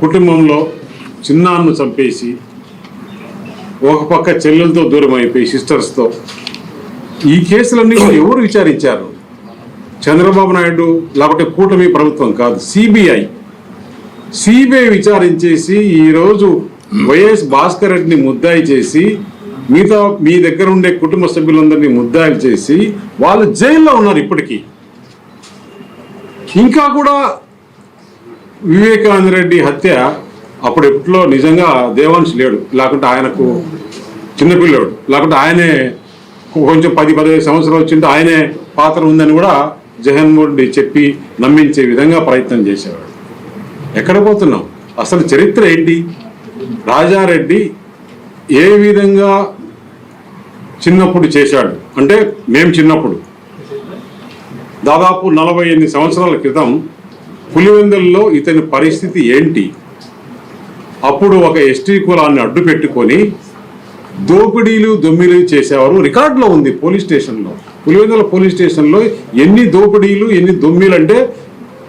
కుటుంబంలో చిన్నాన్ను చంపేసి ఒక పక్క చెల్లెలతో దూరం అయిపోయి సిస్టర్స్తో ఈ కేసులన్నీ ఎవరు విచారించారు? చంద్రబాబు నాయుడు లేకపోతే కూటమి ప్రభుత్వం కాదు, సిబిఐ విచారించేసి ఈరోజు వైఎస్ భాస్కర్ రెడ్డిని ముద్దాయి చేసి మిగతా మీ దగ్గర ఉండే కుటుంబ సభ్యులందరినీ ముద్దాయిలు చేసి వాళ్ళు జైల్లో ఉన్నారు ఇప్పటికీ. ఇంకా కూడా వివేకానంద రెడ్డి హత్య అప్పుడెప్పట్లో నిజంగా దేవాంశ్ లేడు, లేకుంటే ఆయనకు చిన్నపిల్లాడు, లేకుంటే ఆయనే కొంచెం 10-15 సంవత్సరాలు వచ్చింటే ఆయనే పాత్ర ఉందని కూడా జగన్మోహన్ రెడ్డి చెప్పి నమ్మించే విధంగా ప్రయత్నం చేసేవాడు. ఎక్కడ పోతున్నాం? అసలు చరిత్ర ఏంటి? రాజారెడ్డి ఏ విధంగా చిన్నప్పుడు చేశాడు అంటే, మేము చిన్నప్పుడు దాదాపు 48 సంవత్సరాల క్రితం పులివెందుల్లో ఇతని పరిస్థితి ఏంటి? అప్పుడు ఒక ఎస్టీ కులాన్ని అడ్డు పెట్టుకొని దోపిడీలు దొమ్మిలు చేసేవారు. రికార్డులో ఉంది పోలీస్ స్టేషన్లో, పులివెందుల పోలీస్ స్టేషన్లో ఎన్ని దోపిడీలు ఎన్ని దొమ్మిలు అంటే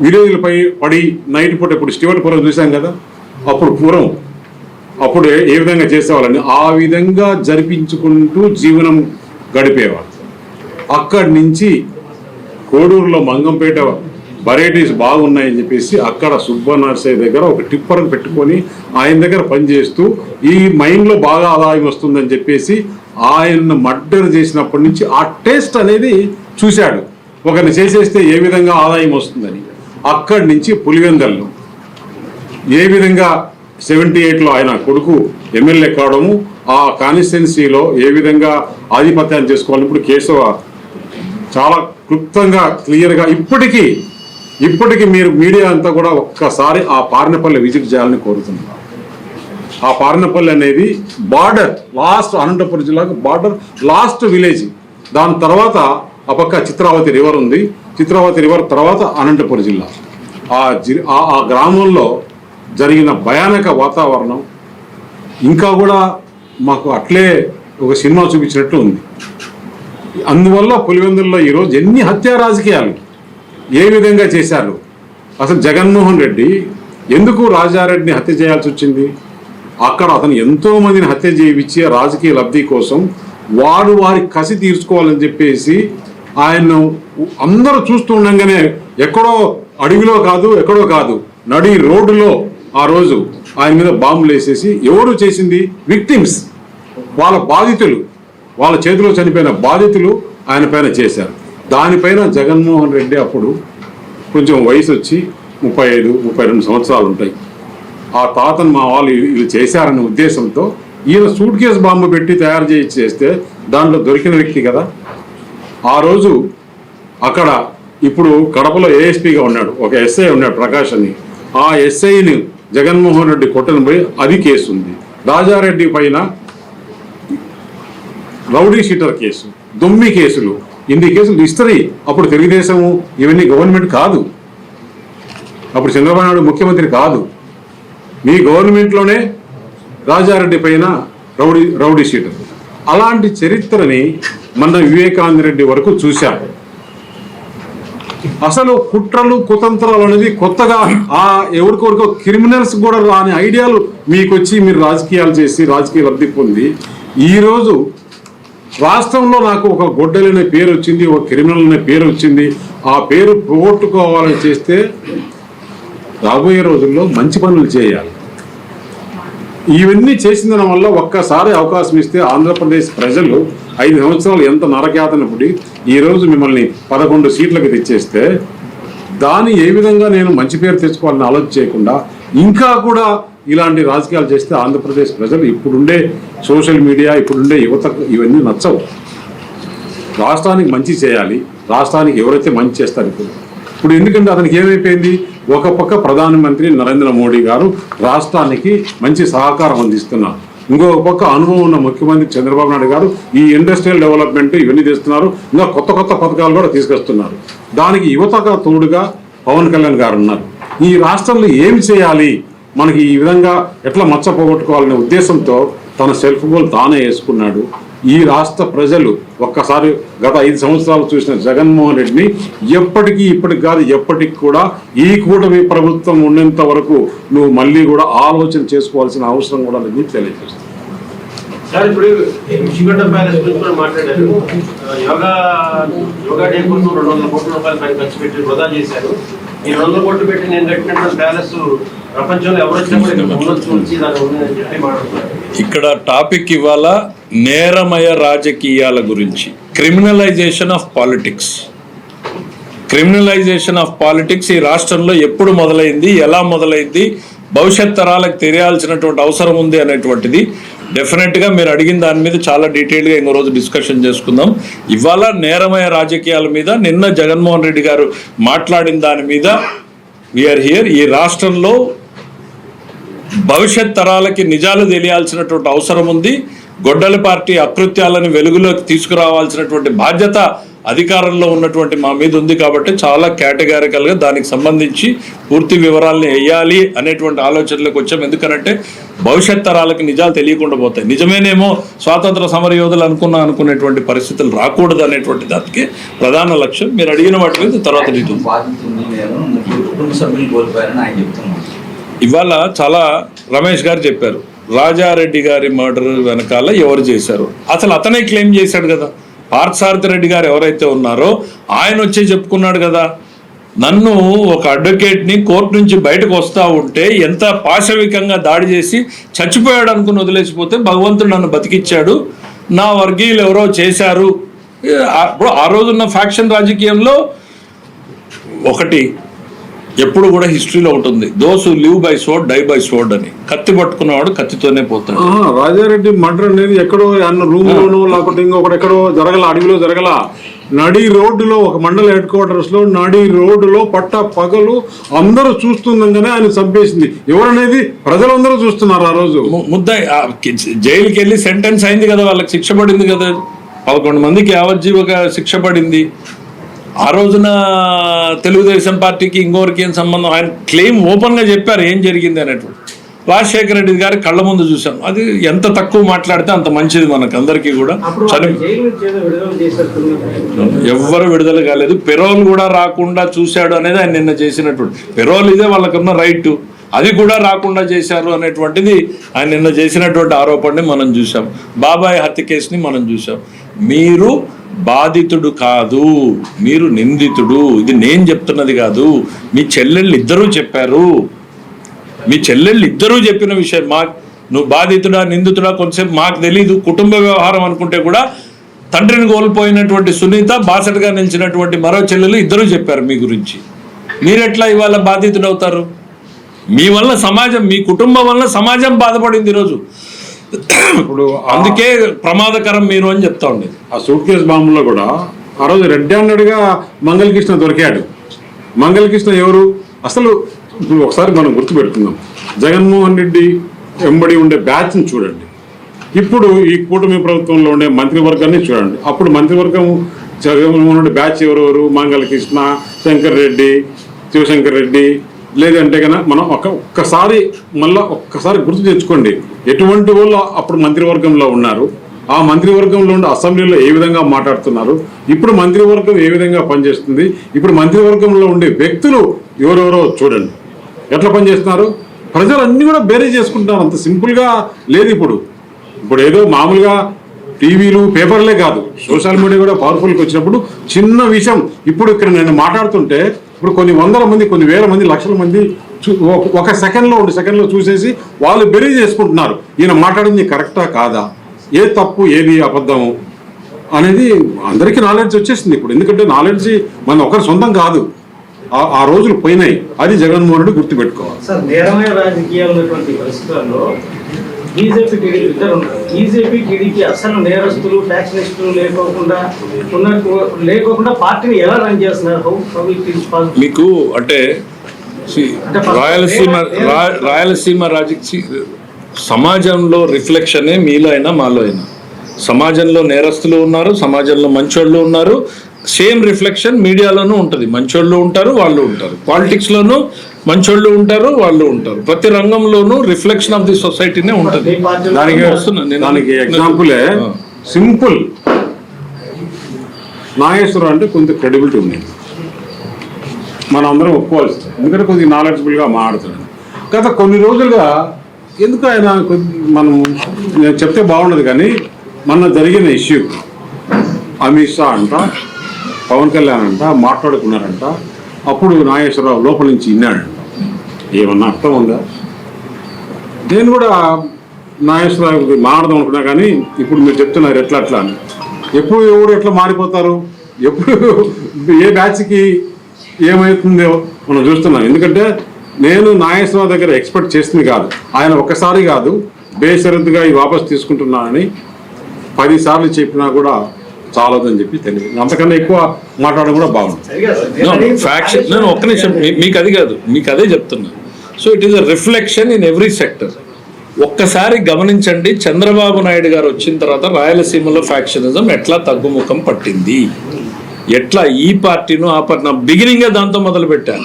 విలేజ్లపై పడి నైట్ పూట ఇప్పుడు స్టీవర్పురం చూసాం కదా, అప్పుడు ఏ విధంగా చేసేవాళ్ళని ఆ విధంగా జరిపించుకుంటూ జీవనం గడిపేవారు. అక్కడి నుంచి కోడూరులో మంగంపేట వెరైటీస్ బాగున్నాయని చెప్పేసి అక్కడ సుబ్బనర్సయ్య దగ్గర ఒక టిప్పర్ పెట్టుకొని ఆయన దగ్గర పనిచేస్తూ ఈ మైండ్లో బాగా ఆదాయం వస్తుందని చెప్పేసి ఆయన మర్డర్ చేసినప్పటి నుంచి ఆ టేస్ట్ అనేది చూశాడు, ఒకరిని చేసేస్తే ఏ విధంగా ఆదాయం వస్తుందని. అక్కడి నుంచి పులివెందల్లో ఏ విధంగా 78లో ఆయన కొడుకు ఎమ్మెల్యే కావడము, ఆ కాన్స్టిట్యున్సీలో ఏ విధంగా ఆధిపత్యాన్ని చేసుకోవాలి. ఇప్పుడు కేశవ చాలా క్లుప్తంగా క్లియర్గా ఇప్పటికీ మీరు మీడియా అంతా కూడా ఒక్కసారి ఆ పార్నపల్లి విజిట్ చేయాలని కోరుతున్నారు. ఆ పార్నపల్లి అనేది బార్డర్, లాస్ట్ అనంతపురం జిల్లాకు బార్డర్ లాస్ట్ విలేజ్. దాని తర్వాత ఆ పక్క చిత్రావతి రివర్ ఉంది, చిత్రావతి రివర్ తర్వాత అనంతపురం జిల్లా. ఆ గ్రామంలో జరిగిన భయానక వాతావరణం ఇంకా కూడా మాకు అట్లే ఒక సినిమా చూపించినట్టు ఉంది. అందువల్ల పులివెందుల్లో ఈరోజు ఎన్ని హత్యా రాజకీయాలు ఏ విధంగా చేశారు? అసలు జగన్మోహన్ రెడ్డి ఎందుకు రాజారెడ్డిని హత్య చేయాల్సి వచ్చింది? అక్కడ అతను ఎంతో మందిని హత్య చేయించే రాజకీయ లబ్ధి కోసం వారి కసి తీర్చుకోవాలని చెప్పేసి ఆయన్ను అందరూ చూస్తూ ఉండగానే ఎక్కడో అడవిలో కాదు, ఎక్కడో కాదు, నడి రోడ్డులో ఆ రోజు ఆయన మీద బాంబులు వేసేసి ఎవరు చేసింది? విక్టిమ్స్, వాళ్ళ బాధితులు, వాళ్ళ చేతిలో చనిపోయిన బాధితులు ఆయన పైన చేశారు. దానిపైన జగన్మోహన్ రెడ్డి అప్పుడు కొంచెం వయసు వచ్చి 35-32 సంవత్సరాలు ఉంటాయి. ఆ తాతను మా వాళ్ళు వీళ్ళు చేశారనే ఉద్దేశంతో ఈయన సూట్ కేసు బాంబు పెట్టి తయారు చేస్తే దాంట్లో దొరికిన వ్యక్తి కదా. ఆ రోజు అక్కడ ఇప్పుడు కడపలో ఏఎస్పీగా ఉన్నాడు ఒక ఎస్ఐ ఉన్నాడు ప్రకాష్ అని, ఆ ఎస్ఐని జగన్మోహన్ రెడ్డి కొట్టని పోయి అది కేసు ఉంది. రాజారెడ్డి పైన రౌడీ షీటర్ కేసు, దొమ్మి కేసులు, ఇన్ని కేసులు హిస్టరీ. అప్పుడు తెలుగుదేశము ఇవన్నీ గవర్నమెంట్ కాదు, అప్పుడు చంద్రబాబు నాయుడు ముఖ్యమంత్రి కాదు. మీ గవర్నమెంట్లోనే రాజారెడ్డి పైన రౌడీ షీటర్. అలాంటి చరిత్రని మన వివేకానంద రెడ్డి వరకు చూశారు. అసలు కుట్రలు కుతంత్రాలు అనేది కొత్తగా ఎవరికొరికో క్రిమినల్స్ కూడా రాని ఐడియాలు మీకు వచ్చి మీరు రాజకీయాలు చేసి రాజకీయ లబ్ధి పొంది ఈరోజు రాష్ట్రంలో నాకు ఒక గొడ్డలనే పేరు వచ్చింది, ఒక క్రిమినల్ అనే పేరు వచ్చింది. ఆ పేరు పోగొట్టుకోవాలని చేస్తే రాబోయే రోజుల్లో మంచి పనులు చేయాలి. ఇవన్నీ చేసిన వల్ల ఒక్కసారి అవకాశం ఇస్తే ఆంధ్రప్రదేశ్ ప్రజలు 5 సంవత్సరాలు ఎంత నరకయాతన పడి ఈరోజు మిమ్మల్ని 11 సీట్లకు తెచ్చేస్తే దాన్ని ఏ విధంగా నేను మంచి పేరు తెచ్చుకోవాలని ఆలోచన చేయకుండా ఇంకా కూడా ఇలాంటి రాజకీయాలు చేస్తే ఆంధ్రప్రదేశ్ ప్రజలు ఇప్పుడుండే సోషల్ మీడియా, ఇప్పుడుండే యువతకు ఇవన్నీ నచ్చవు. రాష్ట్రానికి మంచి చేయాలి, రాష్ట్రానికి ఎవరైతే మంచి చేస్తారు ఇప్పుడు ఎందుకంటే అతనికి ఏమైపోయింది, ఒక పక్క ప్రధానమంత్రి నరేంద్ర మోడీ గారు రాష్ట్రానికి మంచి సహకారం అందిస్తున్నారు, ఇంకొక పక్క అనుభవం ఉన్న ముఖ్యమంత్రి చంద్రబాబు నాయుడు గారు ఈ ఇండస్ట్రియల్ డెవలప్మెంట్ ఇవన్నీ చేస్తున్నారు, ఇంకా కొత్త పథకాలు కూడా తీసుకొస్తున్నారు. దానికి యువతగా తోడుగా పవన్ కళ్యాణ్ గారు ఉన్నారు. ఈ రాష్ట్రంలో ఏం చేయాలి, మనకి ఈ విధంగా ఎట్లా మచ్చ పోగొట్టుకోవాలనే ఉద్దేశంతో తన సెల్ఫ్ గోల్ తానే వేసుకున్నాడు. ఈ రాష్ట్ర ప్రజలు ఒక్కసారి గత 5 సంవత్సరాలు చూసిన జగన్మోహన్ రెడ్డిని ఎప్పటికీ ఇప్పటికి కాదు ఎప్పటికి కూడా ఈ కూటమి ప్రభుత్వం ఉన్నంత వరకు నువ్వు మళ్ళీ కూడా ఆలోచన చేసుకోవాల్సిన అవసరం కూడా లేదని తెలియజేస్తుంది. సార్, ఇప్పుడు ఋషికొండ ప్యాలెస్ గురించి కూడా మాట్లాడారు. యోగా డే కోసం 200 కోట్ల రూపాయలు పైన ఖర్చు పెట్టి వృధా చేశారు. ఈ 200 కోట్లు పెట్టి నేను కట్టినటువంటి ప్యాలెస్ ప్రపంచంలో ఎవరు వచ్చినా కూడా ఇక్కడ ఉండొచ్చు దాని ఉందని చెప్పి మాట్లాడుతున్నారు. ఇక్కడ టాపిక్ ఇవాళ నేరమయ రాజకీయాల గురించి. Criminalization of politics. Criminalization of politics ఈ రాష్ట్రంలో ఎప్పుడు మొదలైంది, ఎలా మొదలైంది, భవిష్యత్ తరాలకు తెలియాల్సినటువంటి అవసరం ఉంది అనేటువంటిది డెఫినెట్గా మీరు అడిగిన దాని మీద చాలా డీటెయిల్గా ఇంకో రోజు డిస్కషన్ చేసుకుందాం. ఇవాళ నేరమయ రాజకీయాల మీద నిన్న జగన్మోహన్ రెడ్డి గారు మాట్లాడిన దాని మీద వీఆర్ హియర్. ఈ రాష్ట్రంలో భవిష్యత్ తరాలకి నిజాలు తెలియాల్సినటువంటి అవసరం ఉంది. గొడ్డల పార్టీ అకృత్యాలను వెలుగులోకి తీసుకురావాల్సినటువంటి బాధ్యత అధికారంలో ఉన్నటువంటి మా మీద ఉంది. కాబట్టి చాలా కేటగారికల్గా దానికి సంబంధించి పూర్తి వివరాలని వేయాలి అనేటువంటి ఆలోచనలకు వచ్చాం. ఎందుకనంటే భవిష్యత్ తరాలకు నిజాలు తెలియకుండా పోతాయి. నిజమేనేమో స్వాతంత్ర సమరయోధులు అనుకునేటువంటి పరిస్థితులు రాకూడదు అనేటువంటి దానికి ప్రధాన లక్ష్యం. మీరు అడిగిన వాటి మీద తర్వాత ఇవాళ చాలా రమేష్ గారు చెప్పారు, రాజారెడ్డి గారి మర్డర్ వెనకాల ఎవరు చేశారు. అసలు అతనే క్లెయిమ్ చేశాడు కదా. పార్థసారథి రెడ్డి గారు ఎవరైతే ఉన్నారో ఆయన వచ్చి చెప్పుకున్నాడు కదా, నన్ను ఒక అడ్వకేట్ని కోర్టు నుంచి బయటకు వస్తూ ఉంటే ఎంత పాశవికంగా దాడి చేసి చచ్చిపోయాడు అనుకుని వదిలేసిపోతే భగవంతుడు నన్ను బతికిచ్చాడు, నా వర్గీయులు ఎవరో చేశారు. ఆ రోజున్న ఫ్యాక్షన్ రాజకీయంలో ఒకటి ఎప్పుడు కూడా హిస్టరీలో ఉంటుంది, those who live by sword die by sword అని. కత్తి పట్టుకున్నవాడు కత్తితోనే పోతాడు. రాజారెడ్డి మర్డర్ అనేది ఎక్కడో అన్న రూమ్ లోనో లేకపోతే ఇంకొకటి ఎక్కడో జరగల, అడవిలో జరగల, నడి రోడ్డులో ఒక మండల హెడ్ క్వార్టర్స్ లో నడి రోడ్డులో పట్ట పగలు అందరూ చూస్తుండగానే ఆయన చంపేసింది. ఎవరనేది ప్రజలందరూ చూస్తున్నారు. ఆ రోజు జైలుకి వెళ్ళి సెంటెన్స్ అయింది కదా, వాళ్ళకి శిక్ష పడింది కదా, 11 మందికి యావజ్జీవగా శిక్ష పడింది. ఆ రోజున తెలుగుదేశం పార్టీకి ఇంకొకరికి ఏం సంబంధం, ఆయన క్లెయిమ్ ఓపెన్గా చెప్పారు ఏం జరిగింది అనేటువంటి. రాజశేఖర రెడ్డి గారి కళ్ళ ముందు చూసాం. అది ఎంత తక్కువ మాట్లాడితే అంత మంచిది మనకు అందరికీ కూడా. ఎవ్వరు విడుదల కాలేదు, పెరోల్ కూడా రాకుండా చూశాడు అనేది ఆయన నిన్న చేసినటువంటి. పెరోల్ ఇదే వాళ్ళకున్న రైట్, అది కూడా రాకుండా చేశారు అనేటువంటిది ఆయన నిన్న చేసినటువంటి ఆరోపణని మనం చూసాం. బాబాయ్ హత్య కేసుని మనం చూసాం. మీరు బాధితుడు కాదు, మీరు నిందితుడు. ఇది నేను చెప్తున్నది కాదు, మీ చెల్లెళ్ళు ఇద్దరూ చెప్పారు. మీ చెల్లెళ్ళు ఇద్దరూ చెప్పిన విషయం. నువ్వు బాధితుడా నిందితుడా కొంచెంసేపు మాకు తెలీదు, కుటుంబ వ్యవహారం అనుకుంటే కూడా తండ్రిని కోల్పోయినటువంటి సునీత, బాసటగా నిలిచినటువంటి మరో చెల్లెలు ఇద్దరూ చెప్పారు మీ గురించి. మీరెట్లా ఇవాళ బాధితుడు అవుతారు? మీ వల్ల సమాజం, మీ కుటుంబం వల్ల సమాజం బాధపడింది ఈరోజు. ఇప్పుడు అందుకే ప్రమాదకరం మీరు అని చెప్తా ఉండేది. ఆ సూట్ కేసు బాంబులో కూడా ఆ రోజు రెడ్ హ్యాండెడ్గా మంగళకృష్ణ దొరికాడు. మంగళకృష్ణ ఎవరు అసలు? ఇప్పుడు ఒకసారి మనం గుర్తుపెట్టుకుందాం, జగన్మోహన్ రెడ్డి వెంబడి ఉండే బ్యాచ్ని చూడండి, ఇప్పుడు ఈ కూటమి ప్రభుత్వంలో ఉండే మంత్రివర్గాన్ని చూడండి. అప్పుడు మంత్రివర్గం జగన్మోహన్ రెడ్డి బ్యాచ్ ఎవరెవరు? మంగళకృష్ణ, శంకర్ రెడ్డి, శివశంకర్ రెడ్డి. లేదంటే కన్నా మనం ఒక్కసారి గుర్తు తెచ్చుకోండి, ఎటువంటి వాళ్ళు అప్పుడు మంత్రివర్గంలో ఉన్నారు, ఆ మంత్రివర్గంలో ఉండే అసెంబ్లీలో ఏ విధంగా మాట్లాడుతున్నారు, ఇప్పుడు మంత్రివర్గం ఏ విధంగా పనిచేస్తుంది, ఇప్పుడు మంత్రివర్గంలో ఉండే వ్యక్తులు ఎవరెవరో చూడండి ఎట్లా పనిచేస్తున్నారు. ప్రజలు అన్ని కూడా బేరీ చేసుకుంటున్నారు. అంత సింపుల్గా లేదు. ఇప్పుడు ఏదో మామూలుగా టీవీలు పేపర్లే కాదు, సోషల్ మీడియా కూడా పవర్ఫుల్కి వచ్చినప్పుడు చిన్న విషయం. ఇప్పుడు ఇక్కడ నేను మాట్లాడుతుంటే ఇప్పుడు కొన్ని వందల మంది, కొన్ని వేల మంది, లక్షల మంది ఒక సెకండ్లో 2 సెకండ్లో చూసేసి వాళ్ళు బెరీ చేసుకుంటున్నారు. ఈయన మాట్లాడింది కరెక్టా కాదా, ఏ తప్పు ఏది అబద్ధము అనేది అందరికీ నాలెడ్జ్ వచ్చేసింది ఇప్పుడు. ఎందుకంటే నాలెడ్జ్ మన ఒకరి సొంతం కాదు, ఆ రోజులు పోయినాయి. అది జగన్మోహన్ రెడ్డి గుర్తుపెట్టుకోవాలి. సార్, నేరమైన రాజకీయాలు ఉన్నటువంటి పరిస్థితుల్లో బీజేపీ టీడీపీ అసలు నేరస్తులు ఫ్యాక్షనిస్టులు లేకోకుండా పార్టీని ఎలా రన్ చేస్తున్నారు? మీకు అంటే రాయలసీమ రాజకీయ సమాజంలో రిఫ్లెక్షనే మీలో అయినా మాలో అయినా. సమాజంలో నేరస్తులు ఉన్నారు, సమాజంలో మంచోళ్ళు ఉన్నారు. సేమ్ రిఫ్లెక్షన్ మీడియాలోనూ ఉంటుంది. మంచోళ్ళు ఉంటారు, వాళ్ళు ఉంటారు. పాలిటిక్స్లోనూ మంచోళ్ళు ఉంటారు, వాళ్ళు ఉంటారు. ప్రతి రంగంలోనూ రిఫ్లెక్షన్ ఆఫ్ ది సొసైటీనే ఉంటుంది. దానికి ఎగ్జాంపులే సింపుల్. నాగేశ్వరరావు అంటే కొంత క్రెడిబిలిటీ ఉంది, మనం అందరం ఒప్పుకోవాల్సింది. ఎందుకంటే కొద్దిగా నాలెడ్జబుల్గా మాట్లాడుతున్నాడు. గత కొన్ని రోజులుగా ఎందుకు ఆయన మనం నేను చెప్తే బాగుండదు కానీ మొన్న జరిగిన ఇష్యూ అమిత్ షా అంట, పవన్ కళ్యాణ్ అంట మాట్లాడుకున్నారంట. అప్పుడు నాగేశ్వరరావు లోపల నుంచి విన్నాడు. ఏమన్నా అర్థం ఉందా? నేను కూడా నాగేశ్వరరావు మాట్లాడదాం అనుకున్నా కానీ ఇప్పుడు మీరు చెప్తున్నారు ఎట్లా అట్లా అని. ఎప్పుడు ఎవరు ఎట్లా మారిపోతారు, ఎప్పుడు ఏ బ్యాచ్కి ఏమవుతుందో మనం చూస్తున్నాం. ఎందుకంటే నేను నాగేశ్వరరావు దగ్గర ఎక్స్పెక్ట్ చేసింది కాదు, ఆయన ఒక్కసారి కాదు బేషరతుగా ఈ వాపస్ తీసుకుంటున్నానని 10 సార్లు చెప్పినా కూడా చాలదని చెప్పి తెలియదు. అంతకన్నా ఎక్కువ మాట్లాడడం కూడా బాగుంది. ఫ్యాక్షన్ నేను ఒక్క నిమిషం మీకు అది కాదు, మీకు అదే చెప్తున్నా. So it is a reflection in every sector. ఒక్కసారి గమనించండి, చంద్రబాబు నాయుడు గారు వచ్చిన తర్వాత రాయలసీమలో ఫ్యాక్షనిజం ఎట్లా తగ్గుముఖం పట్టింది, ఎట్లా ఈ పార్టీను ఆ పార్టీ నా బిగినింగే దాంతో మొదలు పెట్టాను.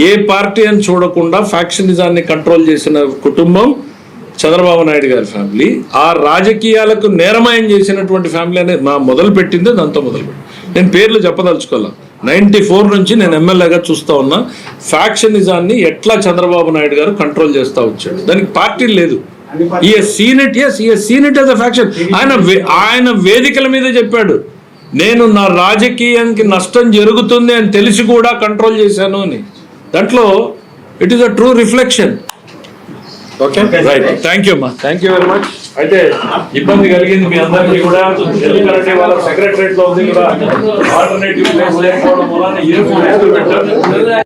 ఏ పార్టీ అని చూడకుండా ఫ్యాక్షనిజాన్ని కంట్రోల్ చేసిన కుటుంబం చంద్రబాబు నాయుడు గారి ఫ్యామిలీ. ఆ రాజకీయాలకు నేరమయం చేసినటువంటి ఫ్యామిలీ అనేది మా మొదలు పెట్టిందే దాంతో మొదలుపెట్టి. నేను పేర్లు చెప్పదలుచుకోవాలా. 94 నుంచి నేను ఎమ్మెల్యేగా చూస్తూ ఉన్నా ఫ్యాక్షనిజాన్ని ఎట్లా చంద్రబాబు నాయుడు గారు కంట్రోల్ చేస్తూ వచ్చాడు. దానికి పార్టీ లేదు. ఈ సీనిట్ యాజ్ అ ఫ్యాక్షన్. ఆయన వేదికల మీద చెప్పాడు, నేను నా రాజకీయానికి నష్టం జరుగుతుంది అని తెలిసి కూడా కంట్రోల్ చేశాను అని. దాంట్లో it is a true reflection. Okay right, thank you అమ్మా, థ్యాంక్ యూ వెరీ మచ్. అయితే ఇబ్బంది కలిగింది మీ అందరికీ కూడా, ఎందుకంటే వాళ్ళ సెక్రటరేట్ లో ఉంది కూడా ఆల్టర్నేటివ్ ప్లేస్ లేకపోవడం వల్ల